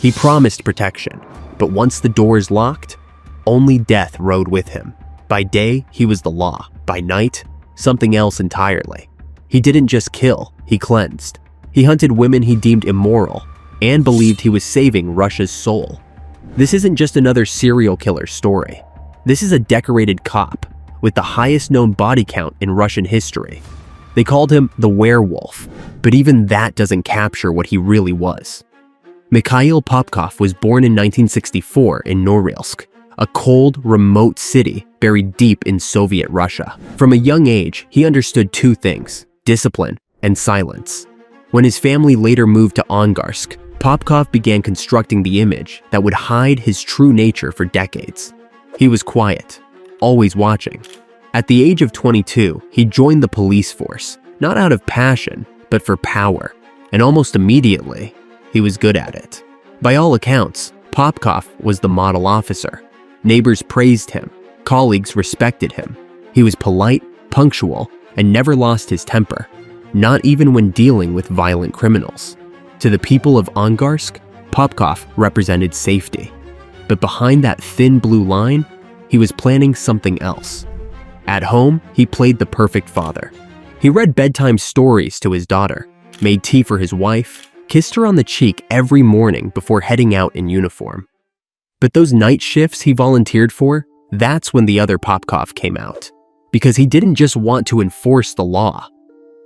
He promised protection, but once the doors locked, only death rode with him. By day, he was the law. By night, something else entirely. He didn't just kill, he cleansed. He hunted women he deemed immoral and believed he was saving Russia's soul. This isn't just another serial killer story. This is a decorated cop with the highest known body count in Russian history. They called him the Werewolf, but even that doesn't capture what he really was. Mikhail Popkov was born in 1964 in Norilsk, a cold, remote city buried deep in Soviet Russia. From a young age, he understood two things: discipline and silence. When his family later moved to Angarsk, Popkov began constructing the image that would hide his true nature for decades. He was quiet, always watching. At the age of 22, he joined the police force, not out of passion, but for power, and almost immediately, he was good at it. By all accounts, Popkov was the model officer. Neighbors praised him, colleagues respected him. He was polite, punctual, and never lost his temper, not even when dealing with violent criminals. To the people of Angarsk, Popkov represented safety. But behind that thin blue line, he was planning something else. At home, he played the perfect father. He read bedtime stories to his daughter, made tea for his wife, kissed her on the cheek every morning before heading out in uniform. But those night shifts he volunteered for, that's when the other Popkov came out. Because he didn't just want to enforce the law.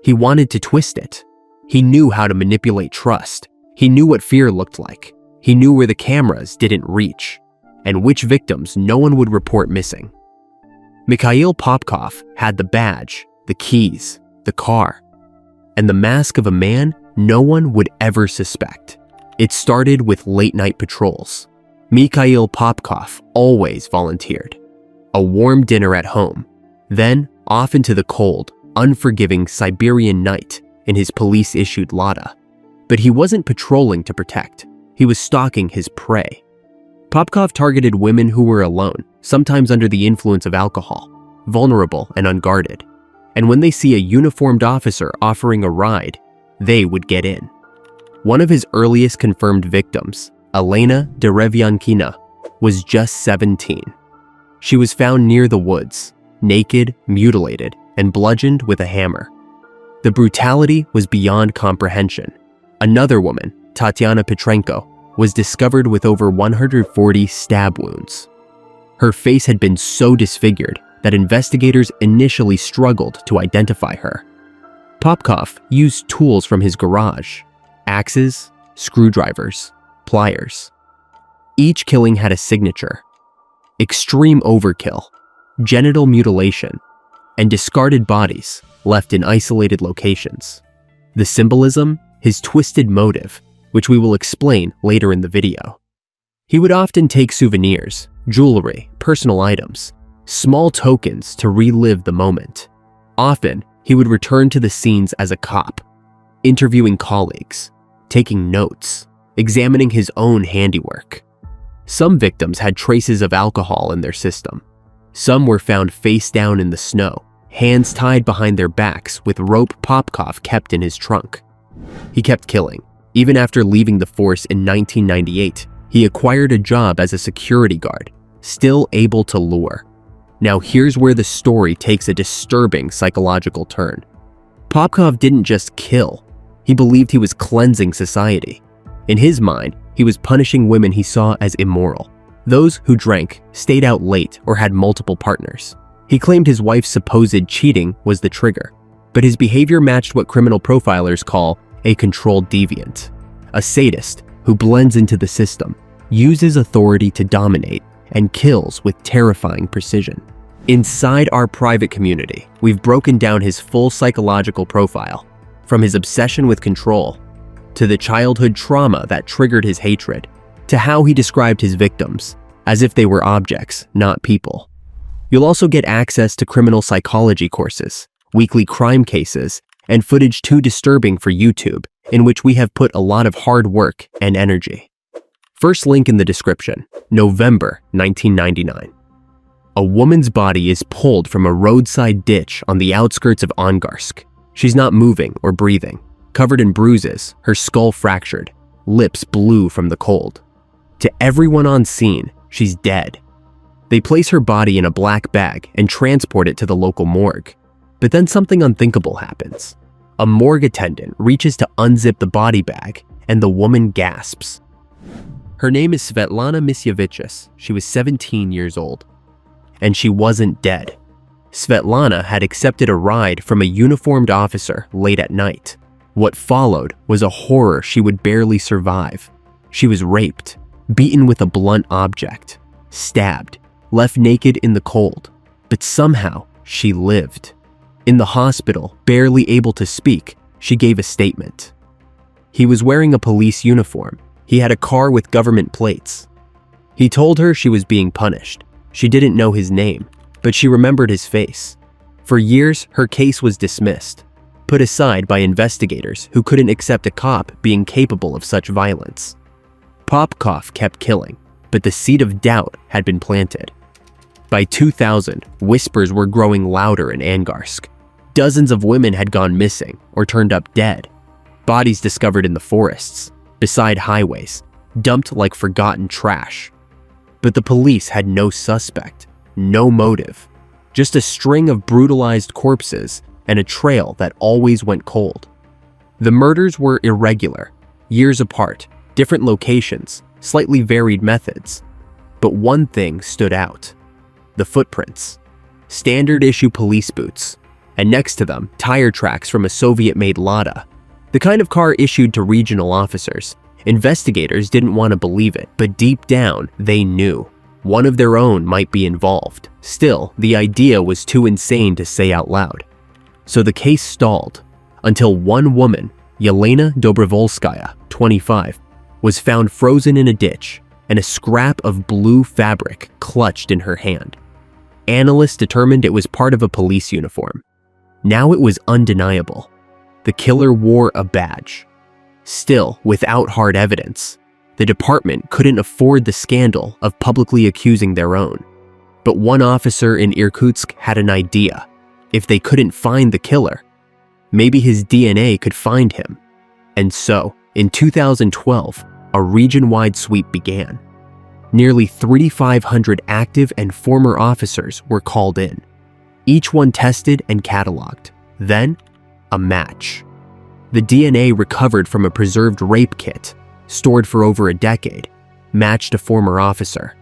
He wanted to twist it. He knew how to manipulate trust. He knew what fear looked like. He knew where the cameras didn't reach, and which victims no one would report missing. Mikhail Popkov had the badge, the keys, the car, and the mask of a man no one would ever suspect. It started with late-night patrols. Mikhail Popkov always volunteered. A warm dinner at home, then off into the cold, unforgiving Siberian night in his police-issued Lada. But he wasn't patrolling to protect. He was stalking his prey. Popkov targeted women who were alone, sometimes under the influence of alcohol, vulnerable and unguarded. And when they see a uniformed officer offering a ride, they would get in. One of his earliest confirmed victims, Elena Derevyankina, was just 17. She was found near the woods, naked, mutilated, and bludgeoned with a hammer. The brutality was beyond comprehension. Another woman, Tatiana Petrenko, was discovered with over 140 stab wounds. Her face had been so disfigured that investigators initially struggled to identify her. Popkov used tools from his garage: axes, screwdrivers, pliers. Each killing had a signature: extreme overkill, genital mutilation, and discarded bodies left in isolated locations. The symbolism, his twisted motive, which we will explain later in the video. He would often take souvenirs, jewelry, personal items, small tokens to relive the moment. Often, he would return to the scenes as a cop, interviewing colleagues, taking notes, examining his own handiwork. Some victims had traces of alcohol in their system. Some were found face down in the snow, hands tied behind their backs with rope Popkov kept in his trunk. He kept killing. Even after leaving the force in 1998, he acquired a job as a security guard, still able to lure. Now here's where the story takes a disturbing psychological turn. Popkov didn't just kill. He believed he was cleansing society. In his mind, he was punishing women he saw as immoral. Those who drank, stayed out late, or had multiple partners. He claimed his wife's supposed cheating was the trigger, but his behavior matched what criminal profilers call a controlled deviant, a sadist who blends into the system, uses authority to dominate, and kills with terrifying precision. Inside our private community, we've broken down his full psychological profile, from his obsession with control, to the childhood trauma that triggered his hatred, to how he described his victims, as if they were objects, not people. You'll also get access to criminal psychology courses, weekly crime cases, and footage too disturbing for YouTube, in which we have put a lot of hard work and energy. First link in the description, November 1999. A woman's body is pulled from a roadside ditch on the outskirts of Angarsk. She's not moving or breathing, covered in bruises, her skull fractured, lips blue from the cold. To everyone on scene, she's dead. They place her body in a black bag and transport it to the local morgue. But then something unthinkable happens. A morgue attendant reaches to unzip the body bag, and the woman gasps. Her name is Svetlana Misyavichus. She was 17 years old. And she wasn't dead. Svetlana had accepted a ride from a uniformed officer late at night. What followed was a horror she would barely survive. She was raped, beaten with a blunt object, stabbed, left naked in the cold, but somehow she lived. In the hospital, barely able to speak, she gave a statement. He was wearing a police uniform. He had a car with government plates. He told her she was being punished. She didn't know his name, but she remembered his face. For years, her case was dismissed, put aside by investigators who couldn't accept a cop being capable of such violence. Popkov kept killing, but the seed of doubt had been planted. By 2000, whispers were growing louder in Angarsk. Dozens of women had gone missing or turned up dead. Bodies discovered in the forests, beside highways, dumped like forgotten trash. But the police had no suspect, no motive, just a string of brutalized corpses and a trail that always went cold. The murders were irregular, years apart, different locations, slightly varied methods. But one thing stood out: the footprints. Standard issue police boots, and next to them, tire tracks from a Soviet-made Lada, the kind of car issued to regional officers. Investigators didn't want to believe it, but deep down, they knew. One of their own might be involved. Still, the idea was too insane to say out loud. So the case stalled, until one woman, Yelena Dobrovolskaya, 25, was found frozen in a ditch and a scrap of blue fabric clutched in her hand. Analysts determined it was part of a police uniform. Now it was undeniable. The killer wore a badge. Still, without hard evidence, the department couldn't afford the scandal of publicly accusing their own. But one officer in Irkutsk had an idea. If they couldn't find the killer, maybe his DNA could find him. And so, in 2012, a region-wide sweep began. Nearly 3,500 active and former officers were called in. Each one tested and cataloged. Then, a match. The DNA recovered from a preserved rape kit, stored for over a decade, matched a former officer,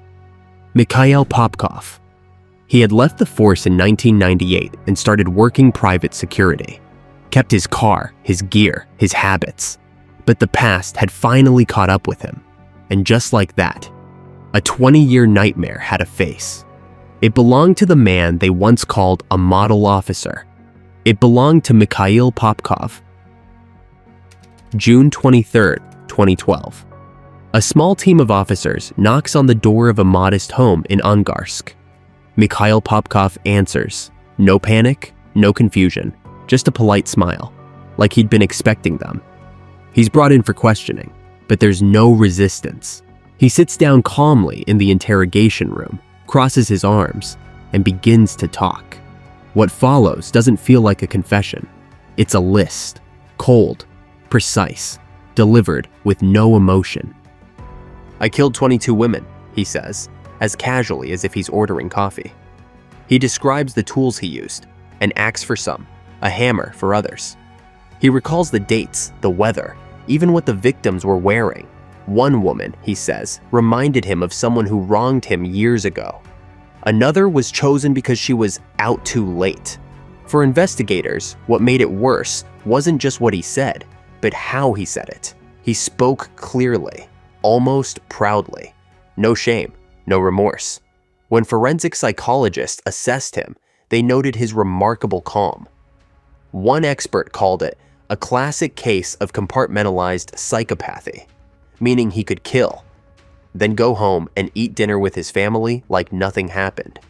Mikhail Popkov. He had left the force in 1998 and started working private security. Kept his car, his gear, his habits. But the past had finally caught up with him. And just like that, a 20-year nightmare had a face. It belonged to the man they once called a model officer. It belonged to Mikhail Popkov. June 23, 2012. A small team of officers knocks on the door of a modest home in Angarsk. Mikhail Popkov answers. No panic, no confusion, just a polite smile, like he'd been expecting them. He's brought in for questioning, but there's no resistance. He sits down calmly in the interrogation room, crosses his arms, and begins to talk. What follows doesn't feel like a confession. It's a list, cold, precise, delivered with no emotion. I killed 22 women, he says, as casually as if he's ordering coffee. He describes the tools he used, an axe for some, a hammer for others. He recalls the dates, the weather, even what the victims were wearing. One woman, he says, reminded him of someone who wronged him years ago. Another was chosen because she was out too late. For investigators, what made it worse wasn't just what he said, but how he said it. He spoke clearly, almost proudly. No shame, no remorse. When forensic psychologists assessed him, they noted his remarkable calm. One expert called it a classic case of compartmentalized psychopathy, meaning he could kill, then go home and eat dinner with his family like nothing happened.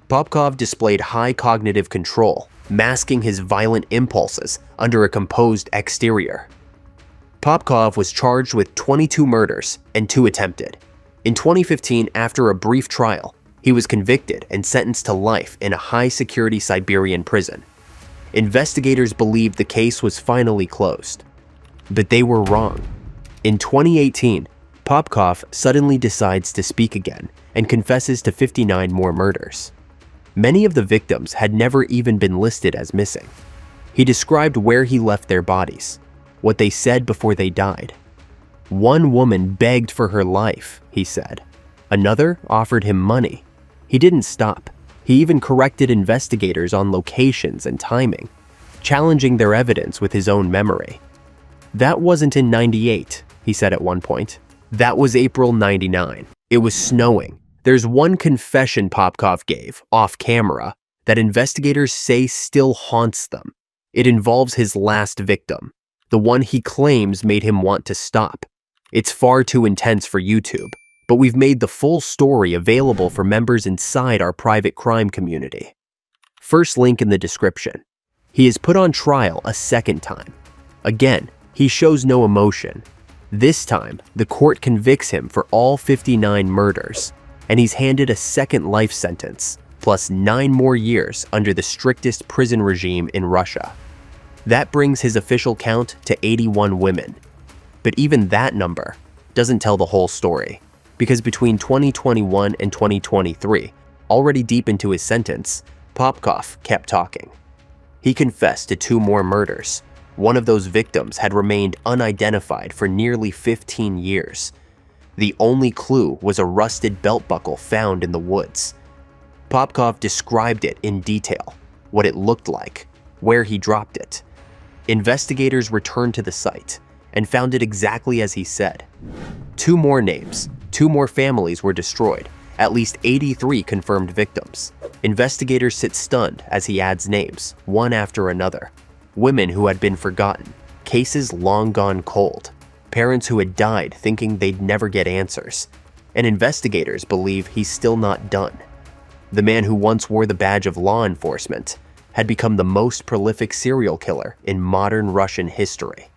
Popkov displayed high cognitive control, masking his violent impulses under a composed exterior. Popkov was charged with 22 murders and 2 attempted. In 2015, after a brief trial, he was convicted and sentenced to life in a high-security Siberian prison. Investigators believed the case was finally closed. But they were wrong. In 2018, Popkov suddenly decides to speak again and confesses to 59 more murders. Many of the victims had never even been listed as missing. He described where he left their bodies, what they said before they died. One woman begged for her life, he said. Another offered him money. He didn't stop. He even corrected investigators on locations and timing, challenging their evidence with his own memory. That wasn't in '98, he said at one point. That was April '99. It was snowing. There's one confession Popkov gave, off camera, that investigators say still haunts them. It involves his last victim, the one he claims made him want to stop. It's far too intense for YouTube, but we've made the full story available for members inside our private crime community. First link in the description. He is put on trial a second time. Again, he shows no emotion. This time, the court convicts him for all 59 murders, and he's handed a second life sentence, plus 9 more years under the strictest prison regime in Russia. That brings his official count to 81 women. But even that number doesn't tell the whole story, because between 2021 and 2023, already deep into his sentence, Popkov kept talking. He confessed to 2 more murders. One of those victims had remained unidentified for nearly 15 years. The only clue was a rusted belt buckle found in the woods. Popkov described it in detail, what it looked like, where he dropped it. Investigators returned to the site and found it exactly as he said. 2 more names, 2 more families were destroyed, at least 83 confirmed victims. Investigators sit stunned as he adds names, one after another. Women who had been forgotten, cases long gone cold, parents who had died thinking they'd never get answers, and investigators believe he's still not done. The man who once wore the badge of law enforcement had become the most prolific serial killer in modern Russian history.